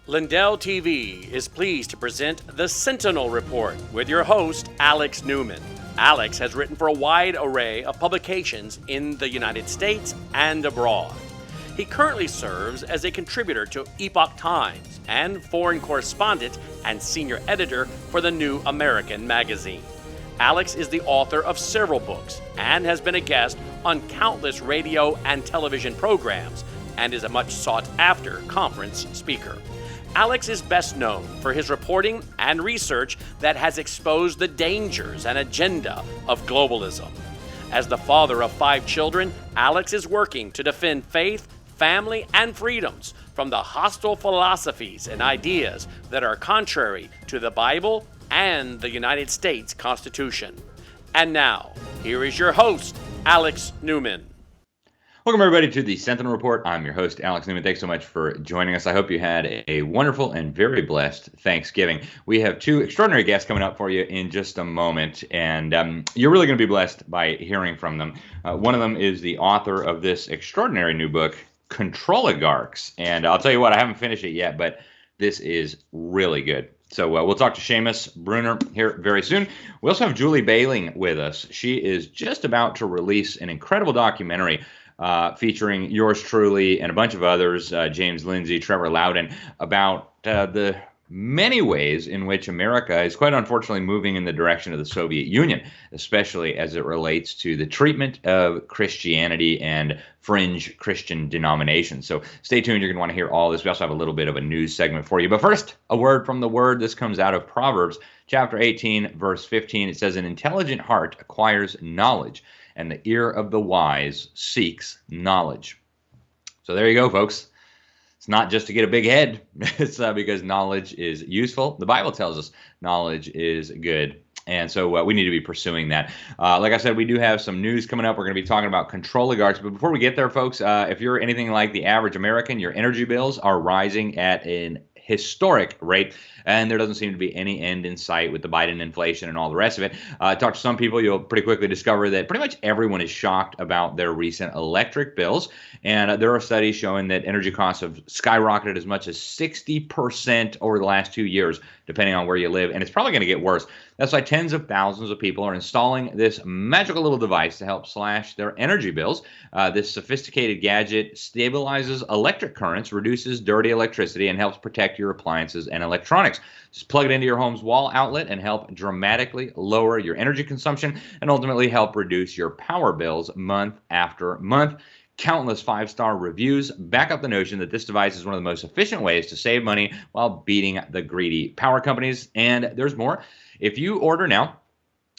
Lindell TV is pleased to present the Sentinel Report with your host, Alex Newman. Alex has written for a wide array of publications in the United States and abroad. He currently serves as a contributor to Epoch Times and foreign correspondent and senior editor for the New American magazine. Alex is the author of several books and has been a guest on countless radio and television programs and is a much sought-after conference speaker. Alex is best known for his reporting and research that has exposed the dangers and agenda of globalism. As the father of 5 children, Alex is working to defend faith, family, and freedoms from the hostile philosophies and ideas that are contrary to the Bible and the United States Constitution. And now, here is your host, Alex Newman. Welcome, everybody, to the Sentinel Report. I'm your host, Alex Newman. Thanks so much for joining us. I hope you had a wonderful and very blessed Thanksgiving. We have 2 extraordinary guests coming up for you in just a moment, and you're really going to be blessed by hearing from them. One of them is the author of this extraordinary new book, Controligarchs. And I'll tell you what, I haven't finished it yet, but this is really good. So we'll talk to Seamus Bruner here very soon. We also have Julie Behling with us. She is just about to release an incredible documentary featuring yours truly and a bunch of others, James Lindsay, Trevor Loudon, about the many ways in which America is quite unfortunately moving in the direction of the Soviet Union, especially as it relates to the treatment of Christianity and fringe Christian denominations. So stay tuned. You're going to want to hear all this. We also have a little bit of a news segment for you. But first, a word from the Word. This comes out of Proverbs chapter 18, verse 15. It says, "An intelligent heart acquires knowledge, and the ear of the wise seeks knowledge." So there you go, folks. It's not just to get a big head. It's because knowledge is useful. The Bible tells us knowledge is good. And so we need to be pursuing that. Like I said, we do have some news coming up. We're going to be talking about Controligarchs. But before we get there, folks, if you're anything like the average American, your energy bills are rising at an historic rate, and there doesn't seem to be any end in sight with the Biden inflation and all the rest of it. Talk to some people, you'll pretty quickly discover that pretty much everyone is shocked about their recent electric bills, and there are studies showing that energy costs have skyrocketed as much as 60% over the last 2 years, depending on where you live, and it's probably going to get worse. That's why tens of thousands of people are installing this magical little device to help slash their energy bills. This sophisticated gadget stabilizes electric currents, reduces dirty electricity, and helps protect your appliances and electronics. Just plug it into your home's wall outlet and help dramatically lower your energy consumption and ultimately help reduce your power bills month after month. Countless 5-star reviews back up the notion that this device is one of the most efficient ways to save money while beating the greedy power companies. And there's more. If you order now,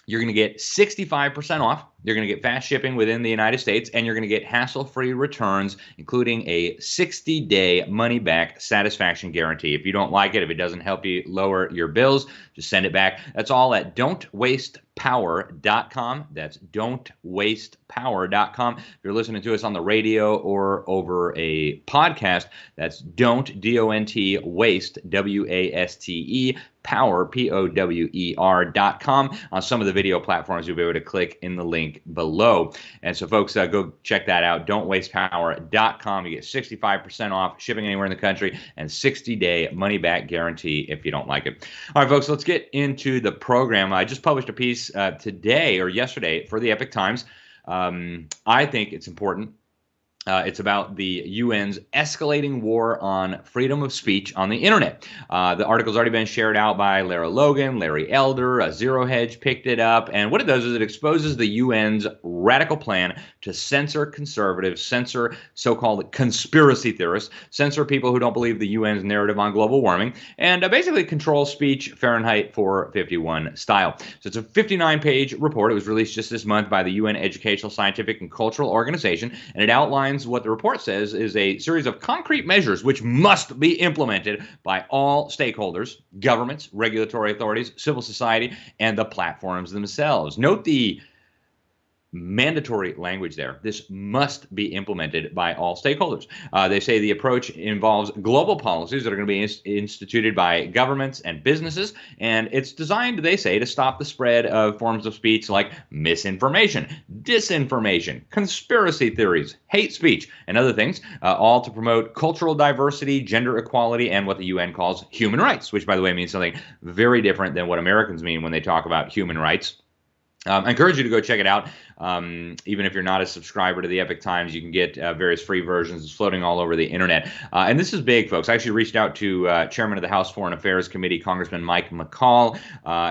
you're going to get 65% off. You're going to get fast shipping within the United States, and you're going to get hassle-free returns, including a 60-day money-back satisfaction guarantee. If you don't like it, if it doesn't help you lower your bills, just send it back. That's all at don'twastepower.com. That's don'twastepower.com. If you're listening to us on the radio or over a podcast, that's don't, waste, W-A-S-T-E, power, Power.com. On some of the video platforms, you'll be able to click in the link below. And so, folks, go check that out, don'twastepower.com. You get 65% off, shipping anywhere in the country, and 60-day money-back guarantee if you don't like it. All right, folks, let's get into the program. I just published a piece today or yesterday for the Epoch Times. I think it's important. It's about the UN's escalating war on freedom of speech on the internet. The article's already been shared out by Lara Logan, Larry Elder, Zero Hedge picked it up, and what it does is it exposes the UN's radical plan to censor conservatives, censor so-called conspiracy theorists, censor people who don't believe the UN's narrative on global warming, and basically control speech Fahrenheit 451 style. So it's a 59-page report. It was released just this month by the UN Educational, Scientific, and Cultural Organization, and it outlines what the report says is a series of concrete measures which must be implemented by all stakeholders, governments, regulatory authorities, civil society, and the platforms themselves. Note the mandatory language there. This must be implemented by all stakeholders. They say the approach involves global policies that are going to be instituted by governments and businesses, and it's designed, they say, to stop the spread of forms of speech like misinformation, disinformation, conspiracy theories, hate speech, and other things, all to promote cultural diversity, gender equality, and what the UN calls human rights, which, by the way, means something very different than what Americans mean when they talk about human rights. I encourage you to go check it out. Even if you're not a subscriber to the Epoch Times, you can get various free versions. It's floating all over the internet. And this is big, folks. I actually reached out to Chairman of the House Foreign Affairs Committee, Congressman Mike McCall.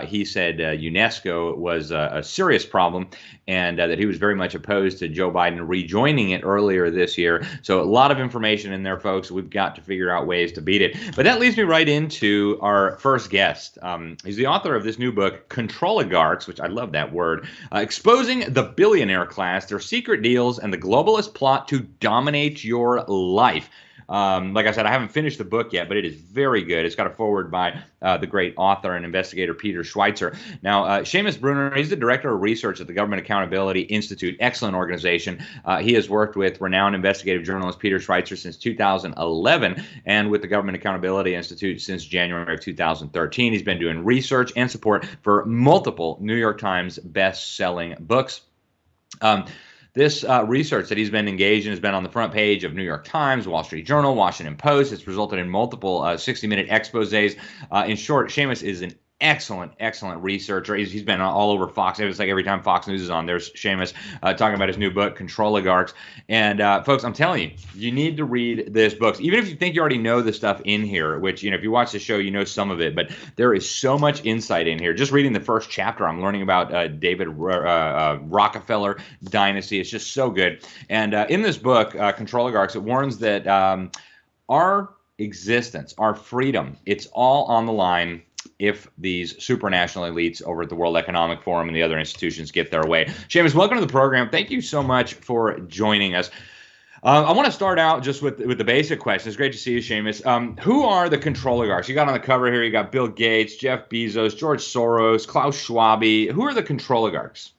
He said UNESCO was a serious problem and that he was very much opposed to Joe Biden rejoining it earlier this year. So a lot of information in there, folks. We've got to figure out ways to beat it. But that leads me right into our first guest. He's the author of this new book, Controligarchs, which I love that word, exposing the billionaire class, their secret deals, and the globalist plot to dominate your life. Like I said, I haven't finished the book yet, but it is very good. It's got a foreword by the great author and investigator Peter Schweitzer. Now, Seamus Bruner, he's the director of research at the Government Accountability Institute. Excellent organization. He has worked with renowned investigative journalist Peter Schweitzer since 2011 and with the Government Accountability Institute since January of 2013. He's been doing research and support for multiple New York Times best-selling books. This research that he's been engaged in has been on the front page of New York Times, Wall Street Journal, Washington Post. It's resulted in multiple 60-minute exposés. In short, Seamus is an excellent researcher. He's been all over Fox. It's like every time Fox News is on, there's Seamus talking about his new book, Controligarchs. And folks, I'm telling you, you need to read this book. Even if you think you already know the stuff in here, which, if you watch the show, you know some of it, but there is so much insight in here. Just reading the first chapter, I'm learning about David Rockefeller dynasty. It's just so good. And in this book, Controligarchs, it warns that our existence, our freedom, it's all on the line if these supranational elites over at the World Economic Forum and the other institutions get their way. Seamus, welcome to the program. Thank you so much for joining us. I want to start out just with the basic question. It's great to see you, Seamus. Who are the Controligarchs? You got on the cover here, you got Bill Gates, Jeff Bezos, George Soros, Klaus Schwab. Who are the Controligarchs?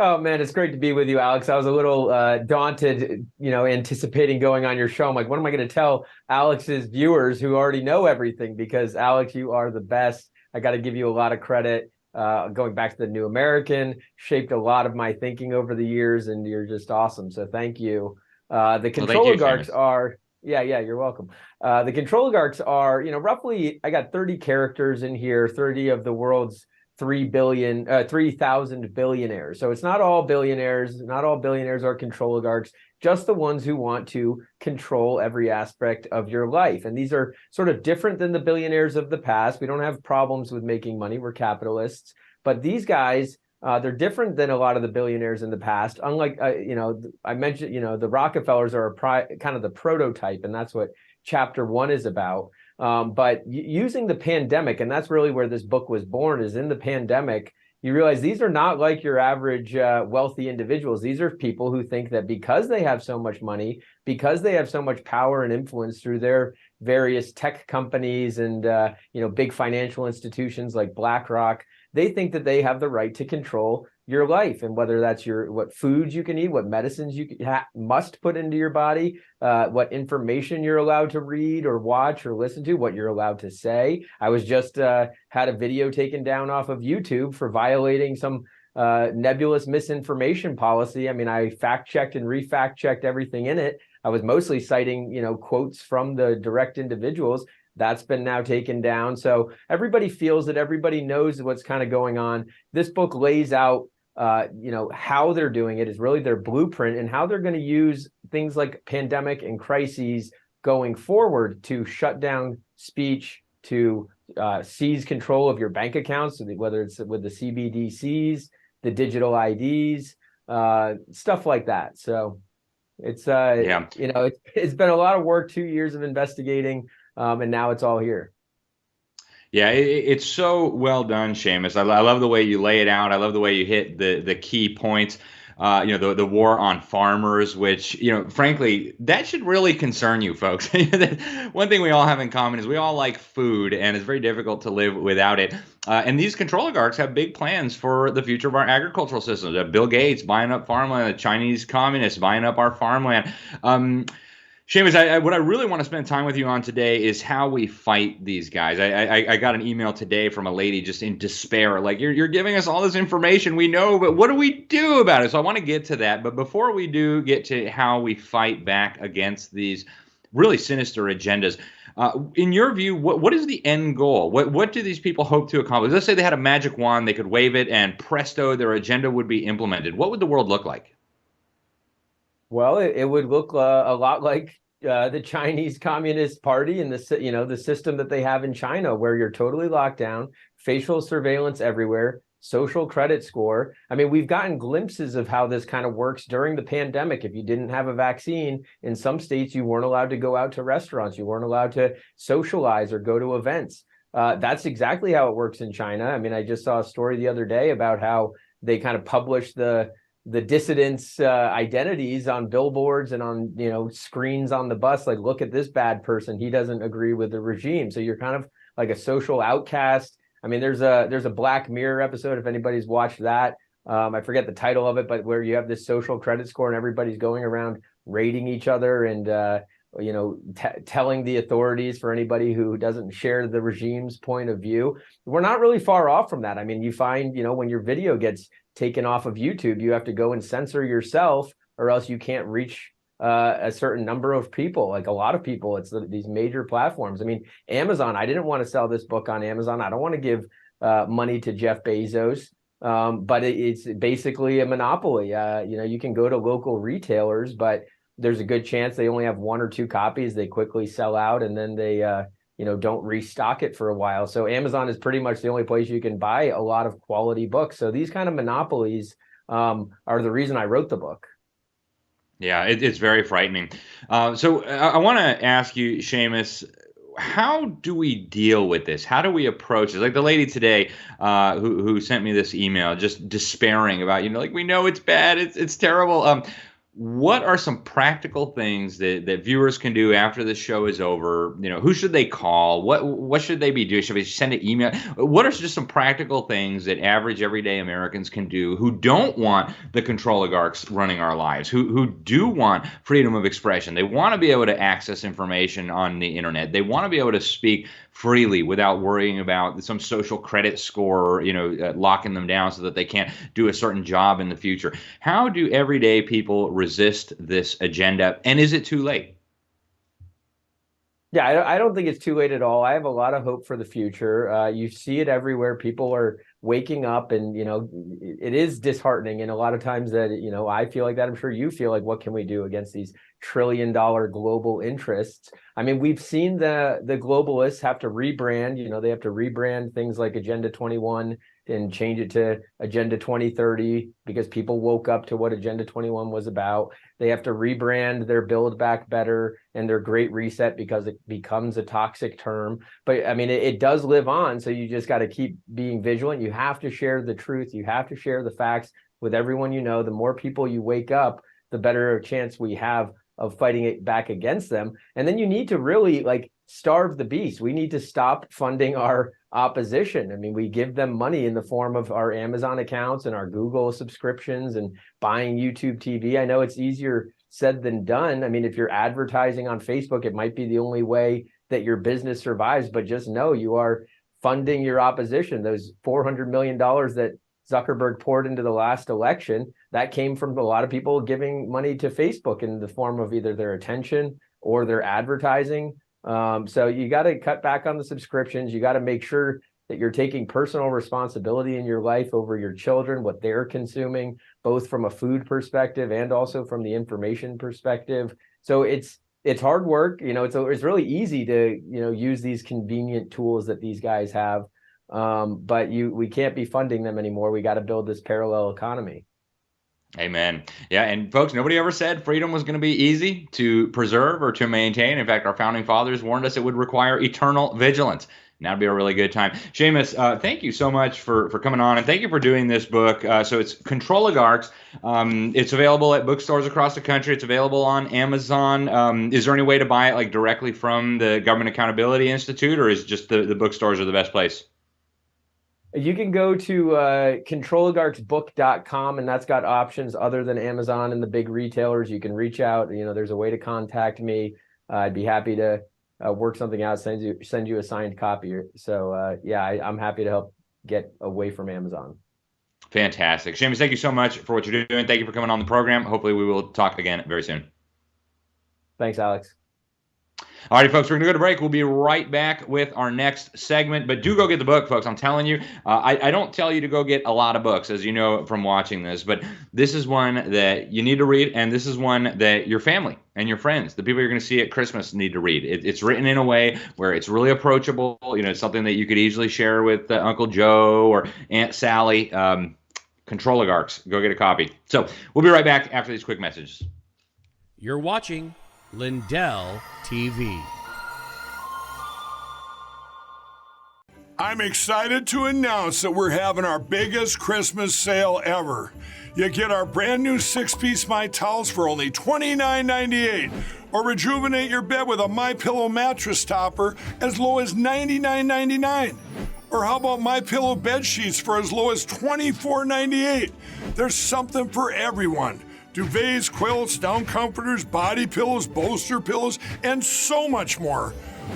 Oh, man, it's great to be with you, Alex. I was a little daunted, anticipating going on your show. I'm like, what am I going to tell Alex's viewers who already know everything? Because, Alex, you are the best. I got to give you a lot of credit. Going back to the New American, shaped a lot of my thinking over the years, and you're just awesome. So thank you. The Controligarchs are... Yeah, you're welcome. The Controligarchs are, roughly, I got 30 characters in here, 30 of the world's 3,000 billionaires. So it's not all billionaires. Not all billionaires are controligarchs, just the ones who want to control every aspect of your life. And these are sort of different than the billionaires of the past. We don't have problems with making money. We're capitalists. But these guys, they're different than a lot of the billionaires in the past. Unlike, I mentioned, the Rockefellers are kind of the prototype, and that's what chapter 1 is about. But using the pandemic, and that's really where this book was born, is in the pandemic, you realize these are not like your average wealthy individuals. These are people who think that because they have so much money, because they have so much power and influence through their various tech companies and big financial institutions like BlackRock, they think that they have the right to control your life, and whether that's what foods you can eat, what medicines you must put into your body, what information you're allowed to read or watch or listen to, what you're allowed to say. I was just had a video taken down off of YouTube for violating some nebulous misinformation policy. I mean, I fact-checked and re-fact-checked everything in it. I was mostly citing, quotes from the direct individuals. That's been now taken down. So everybody feels that everybody knows what's kind of going on. This book lays out how they're doing it, is really their blueprint, and how they're going to use things like pandemic and crises going forward to shut down speech, to seize control of your bank accounts, whether it's with the CBDCs, the digital IDs, stuff like that. So it's it's been a lot of work, 2 years of investigating, and now it's all here. Yeah, it's so well done, Seamus. I love the way you lay it out. I love the way you hit the key points. the war on farmers, which, frankly, that should really concern you folks. One thing we all have in common is we all like food, and it's very difficult to live without it. And these controligarchs have big plans for the future of our agricultural systems. Bill Gates buying up farmland, the Chinese communists buying up our farmland. Seamus, what I really want to spend time with you on today is how we fight these guys. I got an email today from a lady just in despair, like, you're giving us all this information we know, but what do we do about it? So I want to get to that. But before we do get to how we fight back against these really sinister agendas, in your view, what is the end goal? What do these people hope to accomplish? Let's say they had a magic wand, they could wave it, and presto, their agenda would be implemented. What would the world look like? Well, it would look a lot like the Chinese Communist Party and the system that they have in China, where you're totally locked down, facial surveillance everywhere, social credit score. I mean, we've gotten glimpses of how this kind of works during the pandemic. If you didn't have a vaccine, in some states, you weren't allowed to go out to restaurants. You weren't allowed to socialize or go to events. That's exactly how it works in China. I mean, I just saw a story the other day about how they kind of published the dissidents' identities on billboards and on screens on the bus. Like, look at this bad person. He doesn't agree with the regime. So you're kind of like a social outcast. I mean, there's a Black Mirror episode, if anybody's watched that. I forget the title of it, but where you have this social credit score and everybody's going around rating each other and telling the authorities for anybody who doesn't share the regime's point of view. We're not really far off from that. I mean, you find, when your video gets taken off of YouTube, you have to go and censor yourself, or else you can't reach a certain number of people. Like a lot of people, it's these major platforms. I mean, Amazon, I didn't want to sell this book on Amazon. I don't want to give money to Jeff Bezos, but it's basically a monopoly. You can go to local retailers, but there's a good chance they only have one or two copies. They quickly sell out, and then they don't restock it for a while. So Amazon is pretty much the only place you can buy a lot of quality books. So these kind of monopolies are the reason I wrote the book. Yeah, it's very frightening. So I want to ask you, Seamus, how do we deal with this? How do we approach it? Like the lady today who sent me this email, just despairing about, like, we know it's bad, it's terrible. What are some practical things that viewers can do after the show is over? Who should they call? What should they be doing? Should they send an email? What are just some practical things that average, everyday Americans can do who don't want the controligarchs running our lives, who do want freedom of expression? They want to be able to access information on the internet. They want to be able to speak freely without worrying about some social credit score, locking them down so that they can't do a certain job in the future. How do everyday people resist this agenda? And is it too late? Yeah, I don't think it's too late at all. I have a lot of hope for the future. You see it everywhere. People are waking up, and it is disheartening. And a lot of times that I feel like that. I'm sure you feel like, what can we do against these trillion-dollar global interests? I mean, we've seen the globalists have to rebrand. They have to rebrand things like Agenda 21 and change it to Agenda 2030 because people woke up to what Agenda 21 was about. They have to rebrand their Build Back Better and their Great Reset because it becomes a toxic term. But I mean, it does live on. So you just got to keep being vigilant. You have to share the truth. You have to share the facts with everyone you know. The more people you wake up, the better chance we have of fighting it back against them. And then you need to really starve the beast. We need to stop funding our opposition. I mean, we give them money in the form of our Amazon accounts and our Google subscriptions and buying YouTube TV. I know it's easier said than done. I mean, if you're advertising on Facebook, it might be the only way that your business survives, but just know you are funding your opposition. Those $400 million that Zuckerberg poured into the last election, that came from a lot of people giving money to Facebook in the form of either their attention or their advertising. So you got to cut back on the subscriptions. You got to make sure that you're taking personal responsibility in your life over your children, what they're consuming, both from a food perspective and also from the information perspective. So it's hard work. It's really easy to use these convenient tools that these guys have, but we can't be funding them anymore. We got to build this parallel economy. Amen. Yeah, and folks, nobody ever said freedom was going to be easy to preserve or to maintain. In fact, our founding fathers warned us it would require eternal vigilance. And that'll be a really good time. Seamus, thank you so much for coming on, and thank you for doing this book. So it's Controligarchs. It's available at bookstores across the country. It's available on Amazon. Is there any way to buy it like directly from the Government Accountability Institute, or is just the bookstores are the best place? You can go to controligarchsbook.com, and that's got options other than Amazon and the big retailers. You can reach out. There's a way to contact me. I'd be happy to work something out, send you a signed copy. So I'm happy to help get away from Amazon. Fantastic. Seamus, thank you so much for what you're doing. Thank you for coming on the program. Hopefully we will talk again very soon. Thanks, Alex. All righty, folks, we're going to go to break. We'll be right back with our next segment, but do go get the book, folks. I'm telling you, I don't tell you to go get a lot of books, as you know from watching this, but this is one that you need to read, and this is one that your family and your friends, the people you're going to see at Christmas, need to read. It's written in a way where it's really approachable. It's something that you could easily share with Uncle Joe or Aunt Sally. Controligarchs, go get a copy. So we'll be right back after these quick messages. You're watching Lindell TV. I'm excited to announce that we're having our biggest Christmas sale ever. You get our brand new 6-piece My Towels for only $29.98, or rejuvenate your bed with a MyPillow mattress topper as low as $99.99. Or how about MyPillow bed sheets for as low as $24.98? There's something for everyone. Duvets, quilts, down comforters, body pillows, bolster pillows, and so much more.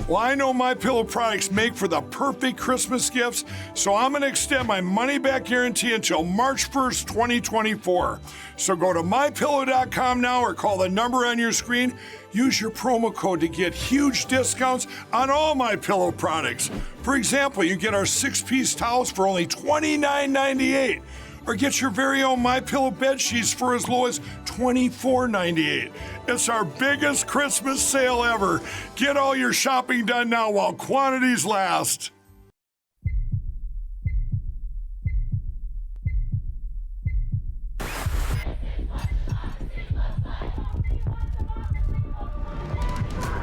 Well, I know MyPillow products make for the perfect Christmas gifts, so I'm going to extend my money-back guarantee until March 1st, 2024. So go to MyPillow.com now or call the number on your screen. Use your promo code to get huge discounts on all MyPillow products. For example, you get our 6-piece towels for only $29.98. Or get your very own MyPillow bed sheets for as low as $24.98. It's our biggest Christmas sale ever. Get all your shopping done now while quantities last.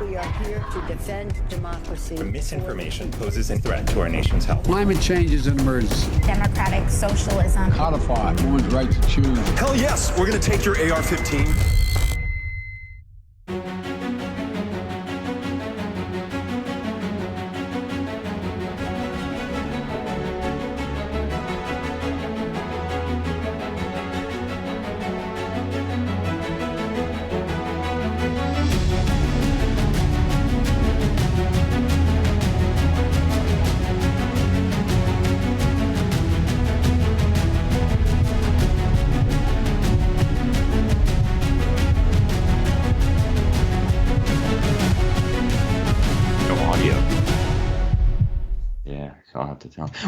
We are here to defend democracy. Misinformation poses a threat to our nation's health. Climate change is an emergency. Democratic socialism. Codify one's right to choose. Hell yes, we're going to take your AR-15.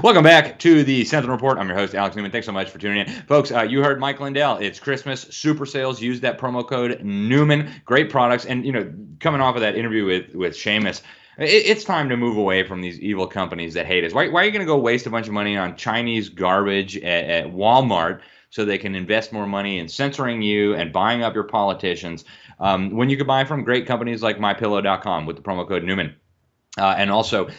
Welcome back to the Sentinel Report. I'm your host, Alex Newman. Thanks so much for tuning in. Folks, you heard Mike Lindell. It's Christmas, super sales. Use that promo code Newman. Great products. And, coming off of that interview with Seamus, it's time to move away from these evil companies that hate us. Why are you going to go waste a bunch of money on Chinese garbage at Walmart so they can invest more money in censoring you and buying up your politicians when you could buy from great companies like MyPillow.com with the promo code Newman? And also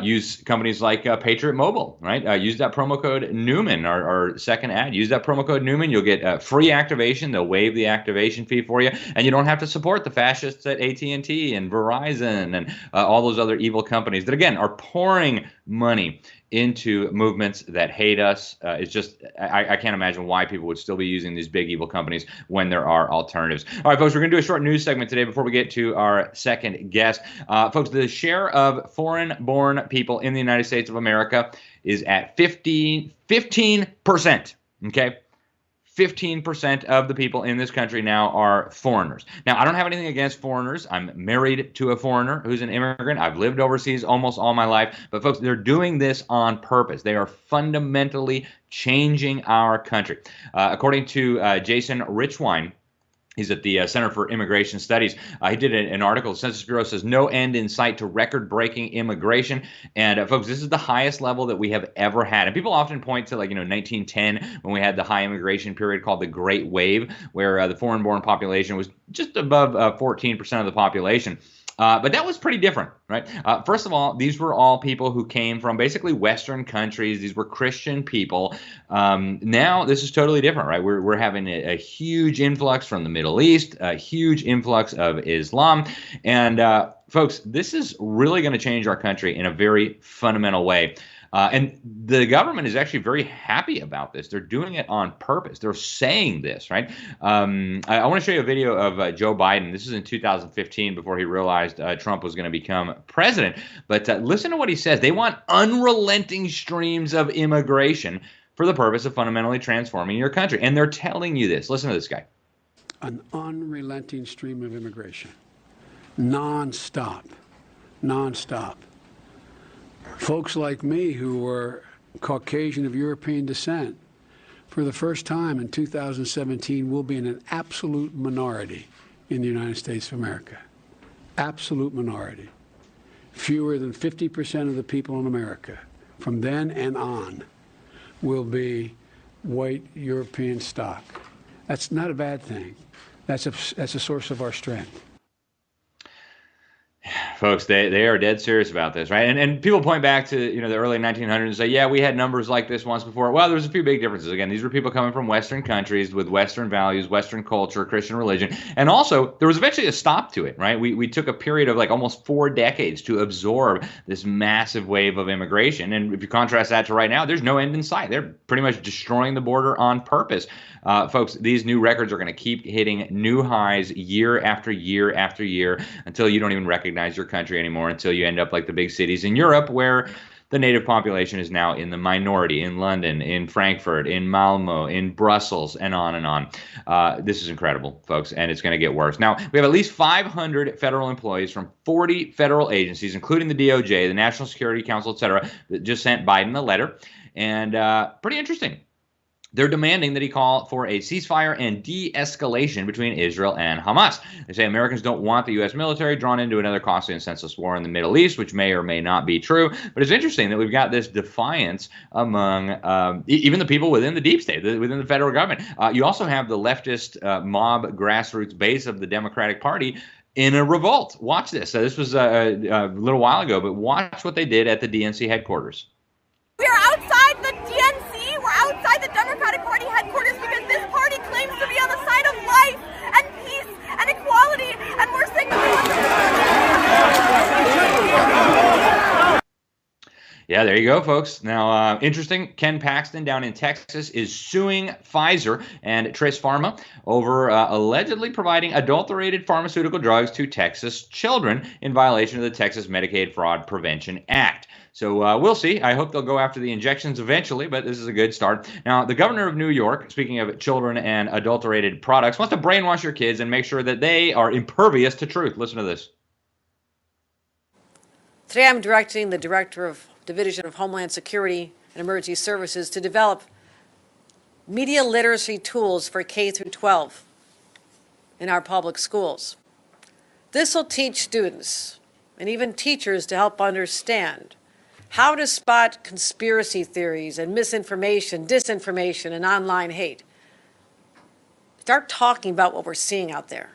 use companies like Patriot Mobile, right? Use that promo code Newman, our second ad. Use that promo code Newman. You'll get free activation. They'll waive the activation fee for you, and you don't have to support the fascists at AT&T and Verizon and all those other evil companies that, again, are pouring money into movements that hate us. It's just, I can't imagine why people would still be using these big evil companies when there are alternatives. All right, folks, we're going to do a short news segment today before we get to our second guest. Folks, the share of foreign-born people in the United States of America is at 15%, okay? 15% of the people in this country now are foreigners. Now, I don't have anything against foreigners. I'm married to a foreigner who's an immigrant. I've lived overseas almost all my life. But, folks, they're doing this on purpose. They are fundamentally changing our country. According to Jason Richwine, he's at the Center for Immigration Studies. He did an article. The Census Bureau says no end in sight to record-breaking immigration. And folks, this is the highest level that we have ever had. And people often point to 1910 when we had the high immigration period called the Great Wave, where the foreign-born population was just above 14% of the population. But that was pretty different, right? First of all, these were all people who came from basically Western countries. These were Christian people. Now this is totally different, right? We're having a huge influx from the Middle East, a huge influx of Islam. And folks, this is really going to change our country in a very fundamental way. And the government is actually very happy about this. They're doing it on purpose. They're saying this, right? I want to show you a video of Joe Biden. This is in 2015 before he realized Trump was going to become president. But listen to what he says. They want unrelenting streams of immigration for the purpose of fundamentally transforming your country. And they're telling you this. Listen to this guy. An unrelenting stream of immigration. Non-stop. Non-stop. Folks like me who were Caucasian of European descent, for the first time in 2017, will be in an absolute minority in the United States of America. Absolute minority. Fewer than 50% of the people in America from then and on will be white European stock. That's not a bad thing. That's a source of our strength. Folks, they are dead serious about this, right? And people point back to, the early 1900s and say, yeah, we had numbers like this once before. Well, there's a few big differences. Again, these were people coming from Western countries with Western values, Western culture, Christian religion. And also, there was eventually a stop to it, right? We took a period of like almost 4 decades to absorb this massive wave of immigration. And if you contrast that to right now, there's no end in sight. They're pretty much destroying the border on purpose. Folks, these new records are going to keep hitting new highs year after year after year until you don't even recognize your country anymore, until you end up like the big cities in Europe where the native population is now in the minority, in London, in Frankfurt, in Malmo, in Brussels, and on and on. This is incredible, folks, and it's going to get worse. Now, we have at least 500 federal employees from 40 federal agencies, including the DOJ, the National Security Council, et cetera, that just sent Biden a letter. And pretty interesting. They're demanding that he call for a ceasefire and de-escalation between Israel and Hamas. They say Americans don't want the U.S. military drawn into another costly and senseless war in the Middle East, which may or may not be true. But it's interesting that we've got this defiance among even the people within the deep state, within the federal government. You also have the leftist mob grassroots base of the Democratic Party in a revolt. Watch this. This was a little while ago, but watch what they did at the DNC headquarters. We are outside the DNC. We're outside the Democratic Party headquarters because this party claims to be on the side of life and peace and equality, and we're signaling. Yeah, there you go, folks. Now, interesting, Ken Paxton down in Texas is suing Pfizer and Tris Pharma over allegedly providing adulterated pharmaceutical drugs to Texas children in violation of the Texas Medicaid Fraud Prevention Act. So we'll see. I hope they'll go after the injections eventually, but this is a good start. Now, the governor of New York, speaking of children and adulterated products, wants to brainwash your kids and make sure that they are impervious to truth. Listen to this. Today I'm directing the Director of Division of Homeland Security and Emergency Services to develop media literacy tools for K through 12 in our public schools. This will teach students and even teachers to help understand how to spot conspiracy theories and misinformation, disinformation, and online hate. Start talking about what we're seeing out there.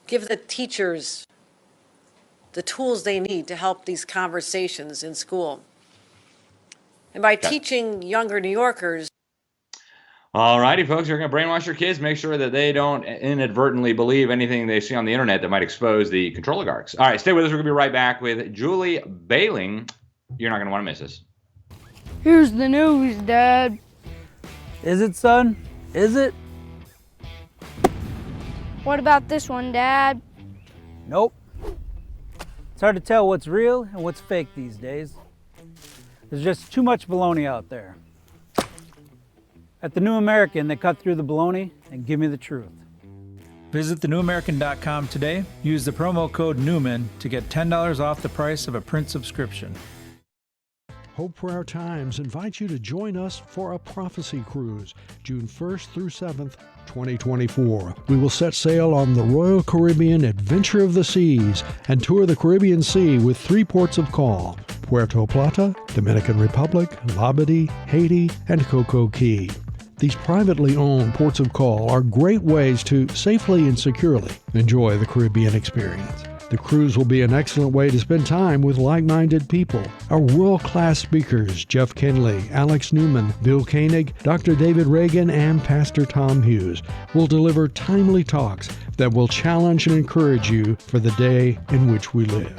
Give the teachers the tools they need to help these conversations in school. And by teaching younger New Yorkers. All righty, folks, you're going to brainwash your kids. Make sure that they don't inadvertently believe anything they see on the internet that might expose the Controligarchs. All right, stay with us. We're going to be right back with Julie Behling. You're not going to want to miss this. Here's the news, Dad. Is it, son? Is it? What about this one, Dad? Nope. It's hard to tell what's real and what's fake these days. There's just too much baloney out there. At the New American, they cut through the baloney and give me the truth. Visit thenewamerican.com today. Use the promo code Newman to get $10 off the price of a print subscription. Hope for Our Times invites you to join us for a prophecy cruise, June 1st through 7th, 2024. We will set sail on the Royal Caribbean Adventure of the Seas and tour the Caribbean Sea with 3 ports of call: Puerto Plata, Dominican Republic, Labadee, Haiti, and Coco Key. These privately owned ports of call are great ways to safely and securely enjoy the Caribbean experience. The cruise will be an excellent way to spend time with like-minded people. Our world-class speakers, Jeff Kinley, Alex Newman, Bill Koenig, Dr. David Reagan, and Pastor Tom Hughes, will deliver timely talks that will challenge and encourage you for the day in which we live.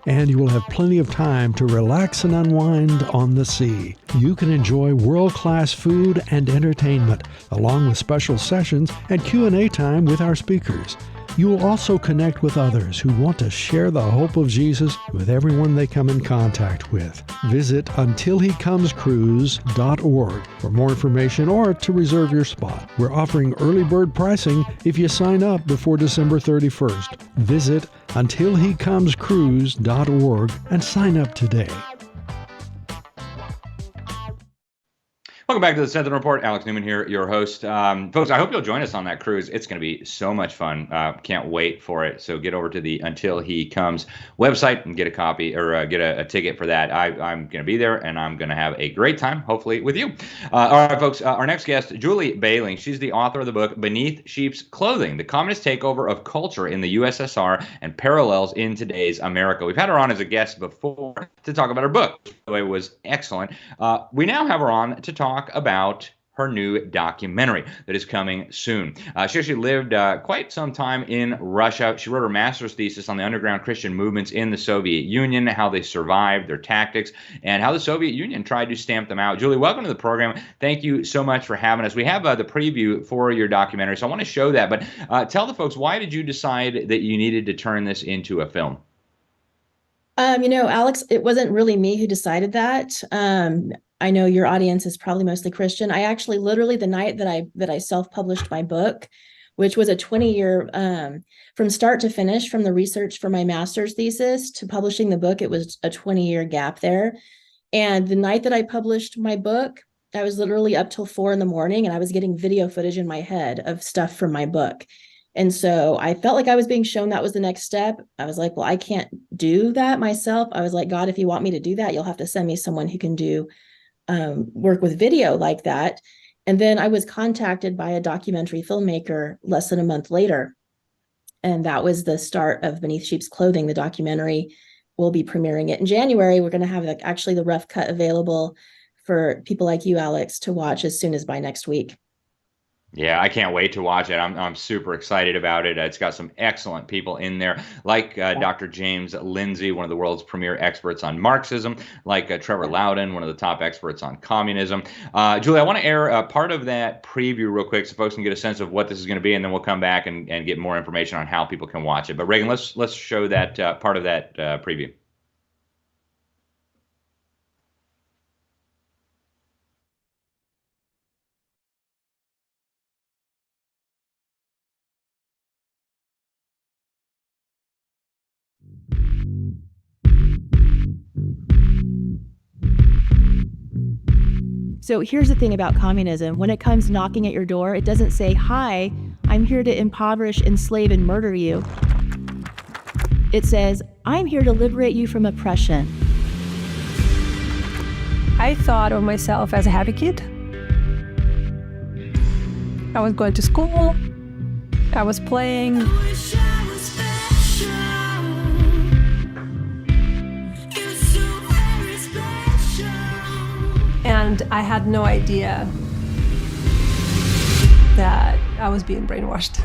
And you will have plenty of time to relax and unwind on the sea. You can enjoy world-class food and entertainment, along with special sessions and Q&A time with our speakers. You will also connect with others who want to share the hope of Jesus with everyone they come in contact with. Visit untilhecomescruise.org for more information or to reserve your spot. We're offering early bird pricing if you sign up before December 31st. Visit untilhecomescruise.org and sign up today. Welcome back to the Sentinel Report. Alex Newman here, your host. Folks, I hope you'll join us on that cruise. It's going to be so much fun. Can't wait for it. So get over to the Until He Comes website and get a copy or get a ticket for that. I'm going to be there, and I'm going to have a great time, hopefully, with you. All right, folks, our next guest, Julie Behling. She's the author of the book Beneath Sheep's Clothing, The Communist Takeover of Culture in the USSR and Parallels in Today's America. We've had her on as a guest before to talk about her book. By the way, it was excellent. We now have her on to talk about her new documentary that is coming soon. She actually lived quite some time in Russia. She wrote her master's thesis on the underground Christian movements in the Soviet Union, how they survived, their tactics, and how the Soviet Union tried to stamp them out. Julie, welcome to the program. Thank you so much for having us. We have the preview for your documentary, so I want to show that. But tell the folks, why did you decide that you needed to turn this into a film? Alex, it wasn't really me who decided that. I know your audience is probably mostly Christian. I actually literally the night that I self-published my book, which was a 20-year from start to finish, from the research for my master's thesis to publishing the book, it was a 20-year gap there. And the night that I published my book, I was literally up till 4 a.m. and I was getting video footage in my head of stuff from my book. And so I felt like I was being shown that was the next step. I was like, well, I can't do that myself. I was like, God, if you want me to do that, you'll have to send me someone who can do work with video like that. And then I was contacted by a documentary filmmaker less than a month later. And that was the start of Beneath Sheep's Clothing, the documentary. We'll be premiering it in January. We're going to have actually the rough cut available for people like you, Alex, to watch as soon as by next week. Yeah, I can't wait to watch it. I'm super excited about it. It's got some excellent people in there, like Dr. James Lindsay, one of the world's premier experts on Marxism, like Trevor Loudon, one of the top experts on communism. Julie, I want to air part of that preview real quick so folks can get a sense of what this is going to be, and then we'll come back and get more information on how people can watch it. But Reagan, let's show that part of that preview. So here's the thing about communism. When it comes knocking at your door, it doesn't say, hi, I'm here to impoverish, enslave, and murder you. It says, I'm here to liberate you from oppression. I thought of myself as a happy kid. I was going to school. I was playing. And I had no idea that I was being brainwashed.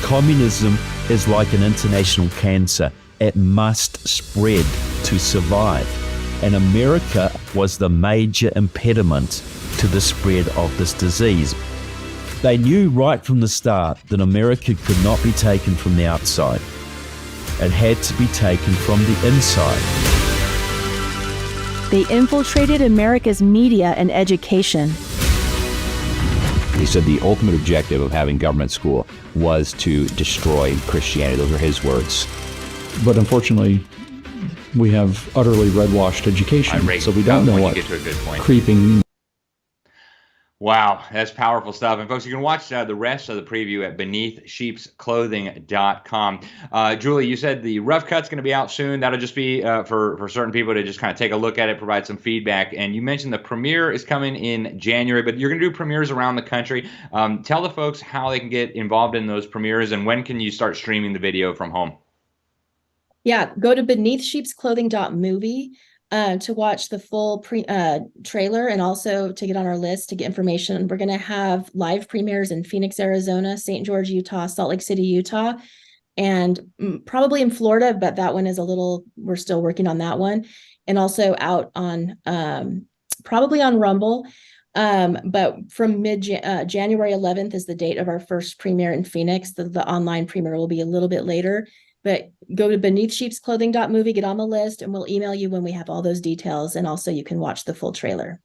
Communism is like an international cancer. It must spread to survive. And America was the major impediment to the spread of this disease. They knew right from the start that America could not be taken from the outside. It had to be taken from the inside. They infiltrated America's media and education. He said the ultimate objective of having government school was to destroy Christianity. Those are his words. But unfortunately, we have utterly red-washed education, so we don't know what creeping. Wow, that's powerful stuff. And folks, you can watch the rest of the preview at beneathsheepsclothing.com. Julie, you said the rough cut's going to be out soon. That'll just be for certain people to just kind of take a look at it, provide some feedback. And you mentioned the premiere is coming in January, but you're going to do premieres around the country. Tell the folks how they can get involved in those premieres, and when can you start streaming the video from home? Yeah, go to beneathsheepsclothing.movie. To watch the full trailer and also to get on our list to get information. We're going to have live premieres in Phoenix, Arizona, St. George, Utah, Salt Lake City, Utah, and probably in Florida, but that one is we're still working on that one. And also out on, probably on Rumble. But from January 11th is the date of our first premiere in Phoenix. The online premiere will be a little bit later. But go to beneathsheepsclothing.movie, get on the list, and we'll email you when we have all those details. And also you can watch the full trailer.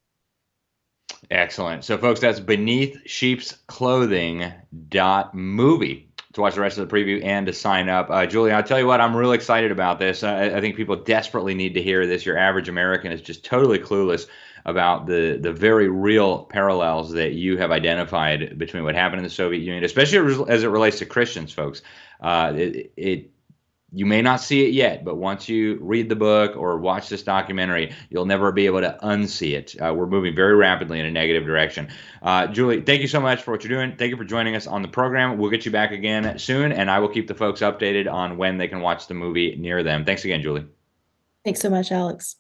Excellent. So, folks, that's beneathsheepsclothing.movie to watch the rest of the preview and to sign up. Julie, I'll tell you what, I'm really excited about this. I think people desperately need to hear this. Your average American is just totally clueless about the very real parallels that you have identified between what happened in the Soviet Union, especially as it relates to Christians, folks. You may not see it yet, but once you read the book or watch this documentary, you'll never be able to unsee it. We're moving very rapidly in a negative direction. Julie, thank you so much for what you're doing. Thank you for joining us on the program. We'll get you back again soon, and I will keep the folks updated on when they can watch the movie near them. Thanks again, Julie. Thanks so much, Alex.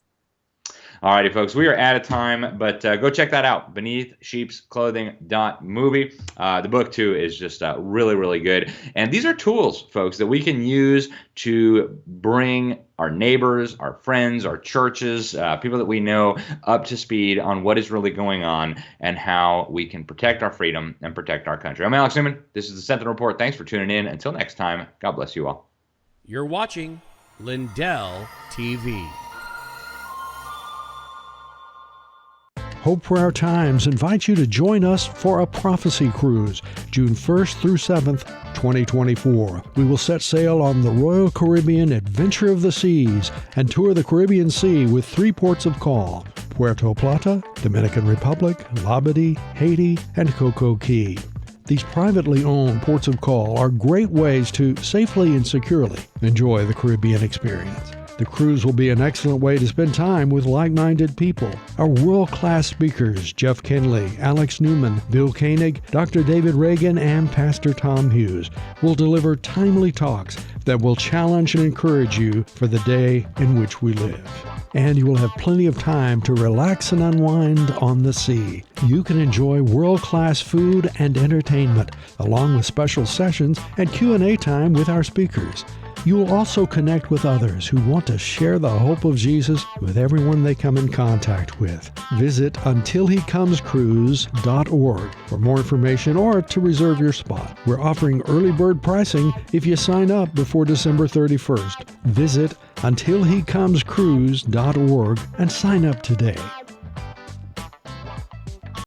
All righty, folks, we are out of time, but go check that out, beneathsheepsclothing.movie. The book, too, is just really, really good. And these are tools, folks, that we can use to bring our neighbors, our friends, our churches, people that we know up to speed on what is really going on and how we can protect our freedom and protect our country. I'm Alex Newman. This is the Sentinel Report. Thanks for tuning in. Until next time, God bless you all. You're watching Lindell TV. Hope for Our Times invites you to join us for a prophecy cruise, June 1st through 7th, 2024. We will set sail on the Royal Caribbean Adventure of the Seas and tour the Caribbean Sea with 3 ports of call: Puerto Plata, Dominican Republic, Labadee, Haiti, and Coco Key. These privately owned ports of call are great ways to safely and securely enjoy the Caribbean experience. The cruise will be an excellent way to spend time with like-minded people. Our world-class speakers, Jeff Kenley, Alex Newman, Bill Koenig, Dr. David Reagan, and Pastor Tom Hughes, will deliver timely talks that will challenge and encourage you for the day in which we live. And you will have plenty of time to relax and unwind on the sea. You can enjoy world-class food and entertainment, along with special sessions and Q&A time with our speakers. You will also connect with others who want to share the hope of Jesus with everyone they come in contact with. Visit untilhecomescruise.org for more information or to reserve your spot. We're offering early bird pricing if you sign up before December 31st. Visit untilhecomescruise.org and sign up today.